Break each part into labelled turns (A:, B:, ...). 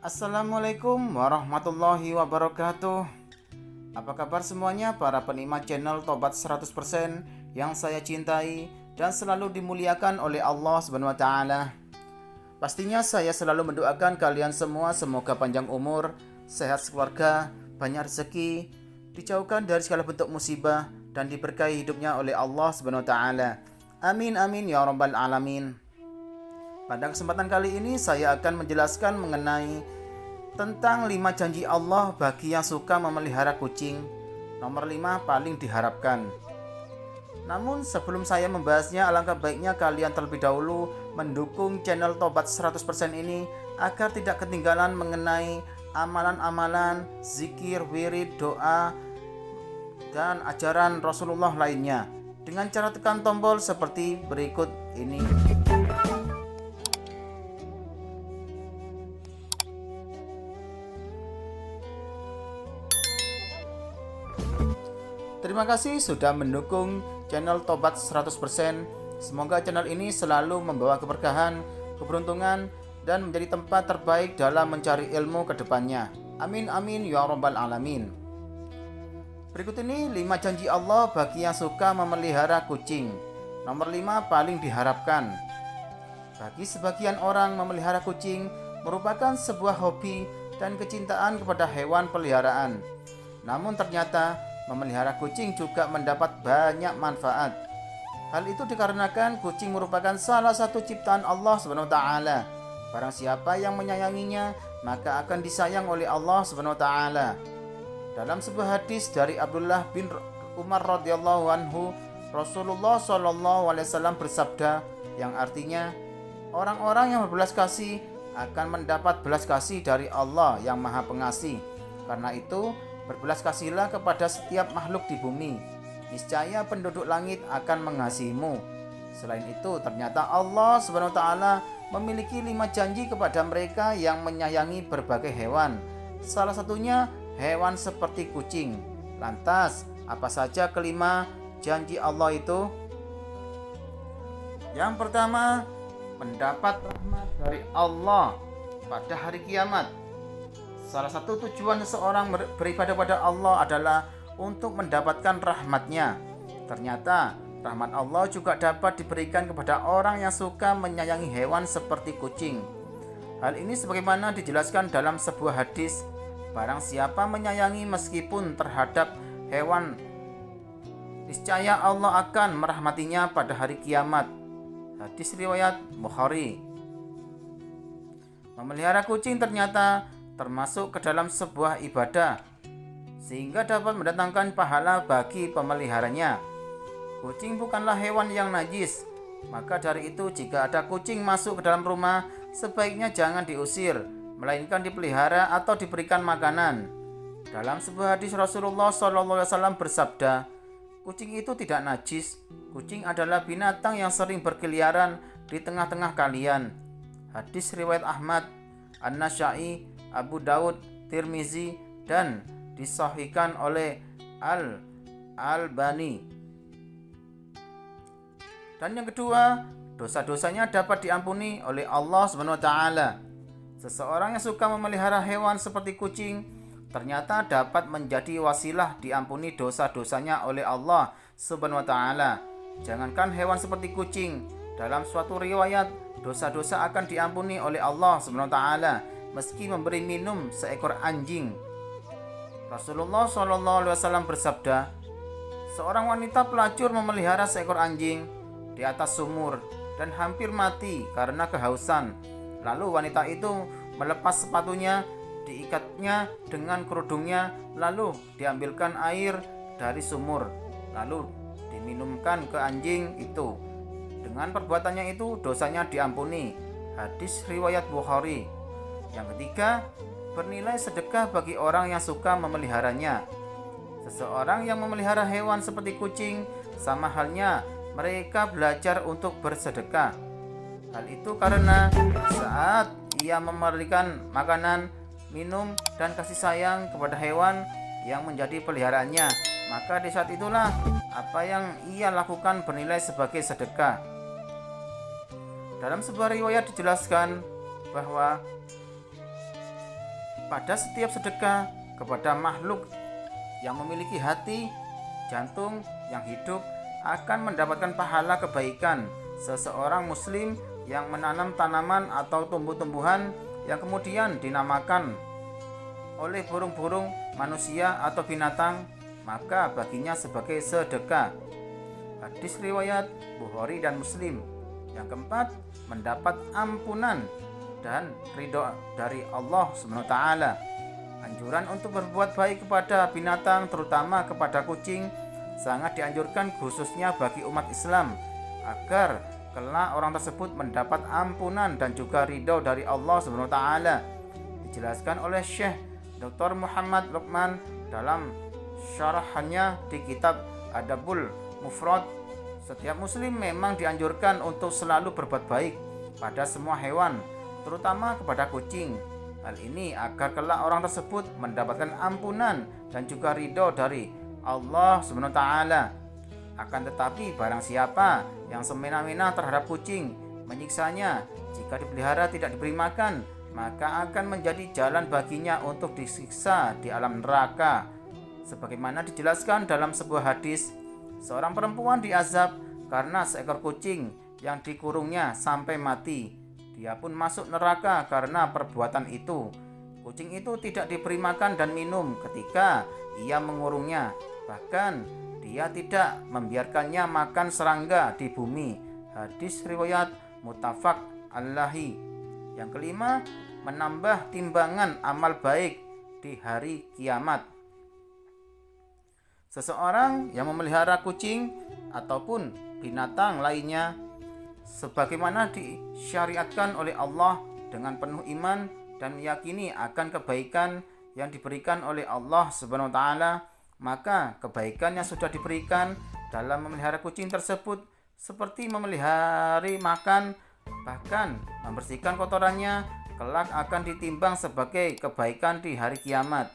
A: Assalamualaikum warahmatullahi wabarakatuh. Apa kabar semuanya para penikmat channel Tobat 100% yang saya cintai dan selalu dimuliakan oleh Allah Subhanahu wa taala. Pastinya saya selalu mendoakan kalian semua semoga panjang umur, sehat sekeluarga, banyak rezeki, dijauhkan dari segala bentuk musibah dan diberkahi hidupnya oleh Allah Subhanahu wa taala. Amin amin ya rabbal alamin. Pada kesempatan kali ini saya akan menjelaskan mengenai tentang 5 janji Allah bagi yang suka memelihara kucing. Nomor 5 paling diharapkan. Namun sebelum saya membahasnya, alangkah baiknya kalian terlebih dahulu mendukung channel Tobat 100% ini agar tidak ketinggalan mengenai amalan-amalan, zikir, wirid, doa, dan ajaran Rasulullah lainnya dengan cara tekan tombol seperti berikut ini. Terima kasih sudah mendukung channel Tobat 100%. Semoga channel ini selalu membawa keberkahan, keberuntungan, dan menjadi tempat terbaik dalam mencari ilmu ke depannya. Amin amin ya rabbal alamin. Berikut ini 5 janji Allah bagi yang suka memelihara kucing. Nomor 5 paling diharapkan. Bagi sebagian orang, memelihara kucing merupakan sebuah hobi dan kecintaan kepada hewan peliharaan. Namun ternyata memelihara kucing juga mendapat banyak manfaat. Hal itu dikarenakan kucing merupakan salah satu ciptaan Allah Subhanahu wa taala. Barang siapa yang menyayanginya, maka akan disayang oleh Allah Subhanahu wa taala. Dalam sebuah hadis dari Abdullah bin Umar radhiyallahu anhu, Rasulullah shallallahu alaihi wasallam bersabda yang artinya, orang-orang yang berbelas kasih akan mendapat belas kasih dari Allah yang Maha Pengasih. Karena itu, berbelas kasihlah kepada setiap makhluk di bumi. Niscaya penduduk langit akan mengasihimu. Selain itu, ternyata Allah Subhanahu wa taala memiliki 5 janji kepada mereka yang menyayangi berbagai hewan. Salah satunya hewan seperti kucing. Lantas, apa saja kelima janji Allah itu? Yang pertama, mendapat rahmat dari Allah pada hari kiamat. Salah satu tujuan seseorang beribadah pada Allah adalah untuk mendapatkan rahmatnya. Ternyata rahmat Allah juga dapat diberikan kepada orang yang suka menyayangi hewan seperti kucing. Hal ini sebagaimana dijelaskan dalam sebuah hadis, barang siapa menyayangi meskipun terhadap hewan, niscaya Allah akan merahmatinya pada hari kiamat. Hadis riwayat Bukhari. Memelihara kucing ternyata termasuk ke dalam sebuah ibadah, sehingga dapat mendatangkan pahala bagi pemeliharanya. Kucing bukanlah hewan yang najis, maka dari itu jika ada kucing masuk ke dalam rumah, sebaiknya jangan diusir, melainkan dipelihara atau diberikan makanan. Dalam sebuah hadis Rasulullah SAW bersabda, kucing itu tidak najis. Kucing adalah binatang yang sering berkeliaran di tengah-tengah kalian. Hadis riwayat Ahmad, An-Nasa'i, Abu Daud, Tirmizi, dan disahihkan oleh Al-Albani. Dan yang kedua, dosa-dosanya dapat diampuni oleh Allah Subhanahu wa taala. Seseorang yang suka memelihara hewan seperti kucing ternyata dapat menjadi wasilah diampuni dosa-dosanya oleh Allah Subhanahu wa taala. Jangankan hewan seperti kucing, dalam suatu riwayat dosa-dosa akan diampuni oleh Allah Subhanahu wa taala meski memberi minum seekor anjing. Rasulullah SAW bersabda, seorang wanita pelacur memelihara seekor anjing di atas sumur dan hampir mati karena kehausan. Lalu wanita itu melepas sepatunya, diikatnya dengan kerudungnya, lalu diambilkan air dari sumur, lalu diminumkan ke anjing itu. Dengan perbuatannya itu dosanya diampuni. Hadis riwayat Bukhari. Yang ketiga, bernilai sedekah bagi orang yang suka memeliharanya. Seseorang yang memelihara hewan seperti kucing, sama halnya mereka belajar untuk bersedekah. Hal itu karena saat ia memberikan makanan, minum, dan kasih sayang kepada hewan yang menjadi peliharaannya, maka di saat itulah apa yang ia lakukan bernilai sebagai sedekah. Dalam sebuah riwayat dijelaskan bahwa Pada setiap sedekah kepada makhluk yang memiliki hati, jantung yang hidup akan mendapatkan pahala kebaikan seseorang muslim yang menanam tanaman atau tumbuh-tumbuhan yang kemudian dinamakan oleh burung-burung, manusia atau binatang, maka baginya sebagai sedekah. Hadis riwayat Bukhari dan Muslim. Yang keempat, mendapat ampunan dan ridho dari Allah SWT. Anjuran untuk berbuat baik kepada binatang, terutama kepada kucing, sangat dianjurkan khususnya bagi umat Islam agar kelak orang tersebut mendapat ampunan dan juga ridho dari Allah SWT. Dijelaskan oleh Syekh Dr. Muhammad Luqman dalam syarahannya di kitab Adabul Mufrad. Setiap muslim memang dianjurkan untuk selalu berbuat baik pada semua hewan, terutama kepada kucing. Hal ini agar kelak orang tersebut mendapatkan ampunan dan juga ridho dari Allah SWT. Akan tetapi barang siapa yang semena-mena terhadap kucing, menyiksanya, jika dipelihara tidak diberi makan, maka akan menjadi jalan baginya untuk disiksa di alam neraka. Sebagaimana dijelaskan dalam sebuah hadis, seorang perempuan diazab karena seekor kucing yang dikurungnya sampai mati. Dia pun masuk neraka karena perbuatan itu. Kucing itu tidak diberi makan dan minum ketika ia mengurungnya. Bahkan dia tidak membiarkannya makan serangga di bumi. Hadis riwayat muttafaq alaihi. Yang kelima, menambah timbangan amal baik di hari kiamat. Seseorang yang memelihara kucing ataupun binatang lainnya sebagaimana disyariatkan oleh Allah dengan penuh iman dan meyakini akan kebaikan yang diberikan oleh Allah Subhanahu wa taala, maka kebaikan yang sudah diberikan dalam memelihara kucing tersebut seperti memelihara makan, bahkan membersihkan kotorannya, kelak akan ditimbang sebagai kebaikan di hari kiamat.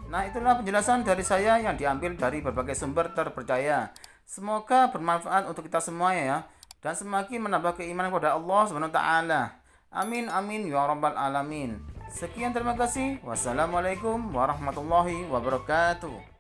A: Nah, itulah penjelasan dari saya yang diambil dari berbagai sumber terpercaya. Semoga bermanfaat untuk kita semua ya, dan semakin menambah keimanan kepada Allah Subhanahu wa taala. Amin amin ya rabbal alamin. Sekian, terima kasih. Wassalamualaikum warahmatullahi wabarakatuh.